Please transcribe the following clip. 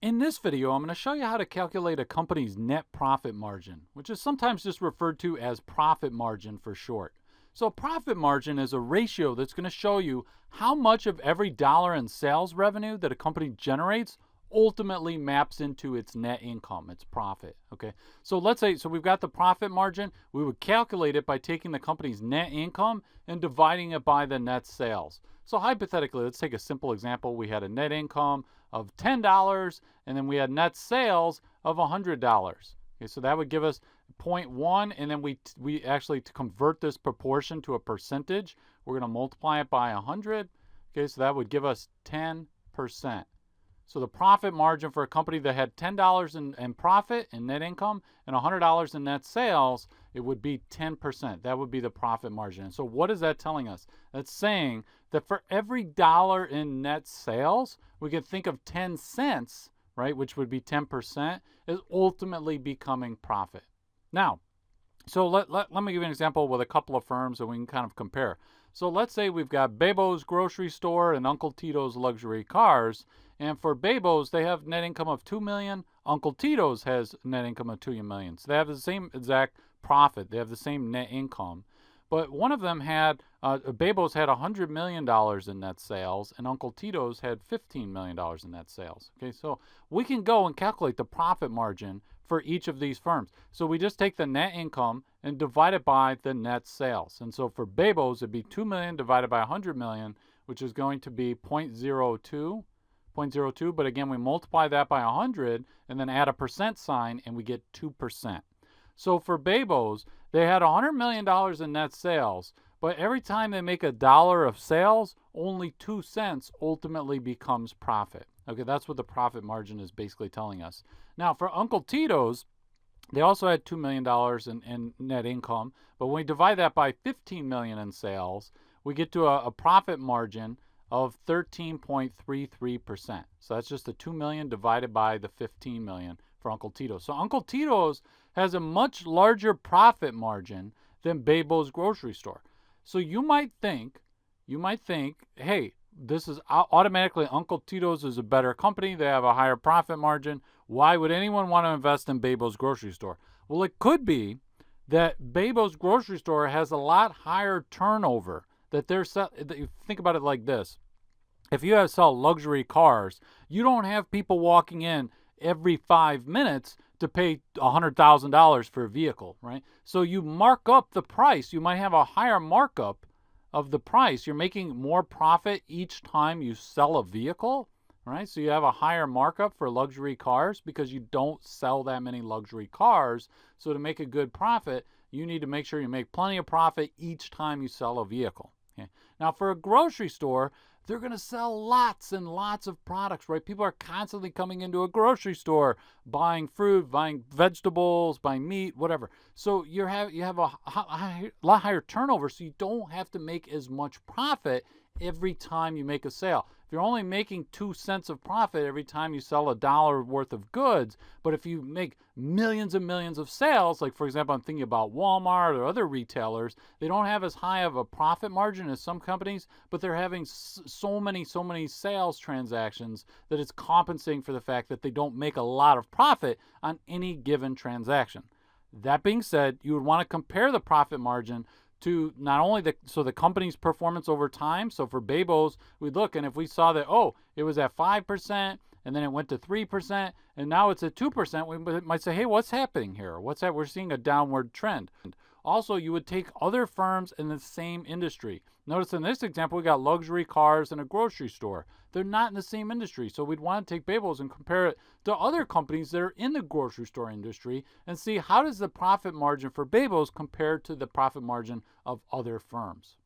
In this video, I'm going to show you how to calculate a company's net profit margin, which is sometimes just referred to as profit margin for short. So a profit margin is a ratio that's going to show you how much of every dollar in sales revenue that a company generates ultimately maps into its net income, its profit. Okay, so let's say, we've got the profit margin. We would calculate it by taking the company's net income and dividing it by the net sales. So hypothetically, let's take a simple example. We had a net income of $10 and then we had net sales of $100. Okay, so that would give us 0.1, and then we actually, to convert this proportion to a percentage, we're going to multiply it by 100. Okay, so that would give us 10%. So the profit margin for a company that had $10 in profit in net income and $100 in net sales, it would be 10%. That would be the profit margin. And so what is that telling us? That's saying that for every dollar in net sales, we could think of 10 cents, right, which would be 10%, as ultimately becoming profit. Now, so let me give you an example with a couple of firms that we can kind of compare. So let's say we've got Bebo's grocery store and Uncle Tito's luxury cars. And for Bebo's, they have net income of $2 million. Uncle Tito's has net income of $2 million. So they have the same exact profit. They have the same net income. But one of them had, Bebo's had $100 million in net sales, and Uncle Tito's had $15 million in net sales. Okay, so we can go and calculate the profit margin for each of these firms. So we just take the net income and divide it by the net sales. And so for Bebo's, it'd be $2 million divided by $100 million, which is going to be 0.02. But again, we multiply that by 100 and then add a percent sign, and we get 2%. So for Bebo's, they had $100 million in net sales, but every time they make $1 of sales, only 2 cents ultimately becomes profit. Okay, that's what the profit margin is basically telling us. Now, for Uncle Tito's, they also had $2 million in net income, but when we divide that by $15 million in sales, we get to a profit margin of 13.33%. So that's just the $2 million divided by the $15 million for Uncle Tito's. So Uncle Tito's has a much larger profit margin than Bebo's grocery store. So you might think, hey, this is automatically Uncle Tito's is a better company. They have a higher profit margin. Why would anyone want to invest in Bebo's grocery store? Well, it could be that Bebo's grocery store has a lot higher turnover. That think about it like this. If you sell luxury cars, you don't have people walking in every 5 minutes to pay $100,000 for a vehicle, right? So you mark up the price. You might have a higher markup of the price. You're making more profit each time you sell a vehicle, right? So you have a higher markup for luxury cars because you don't sell that many luxury cars. So to make a good profit, you need to make sure you make plenty of profit each time you sell a vehicle. Okay. Now, for a grocery store, they're going to sell lots and lots of products, right? People are constantly coming into a grocery store, buying fruit, buying vegetables, buying meat, whatever. So you have a lot higher turnover, so you don't have to make as much profit every time you make a sale. If you're only making 2 cents of profit every time you sell $1 worth of goods, but if you make millions and millions of sales, like for example, I'm thinking about Walmart or other retailers, they don't have as high of a profit margin as some companies, but they're having so many sales transactions that it's compensating for the fact that they don't make a lot of profit on any given transaction. That being said, you would want to compare the profit margin to not only the company's performance over time. So for Bebo's, we'd look, and if we saw that, it was at 5%, and then it went to 3%, and now it's at 2%, we might say, hey, what's happening here? What's that? We're seeing a downward trend. Also, you would take other firms in the same industry. Notice in this example, we got luxury cars and a grocery store. They're not in the same industry. So we'd want to take Bebo's and compare it to other companies that are in the grocery store industry and see how does the profit margin for Bebo's compare to the profit margin of other firms.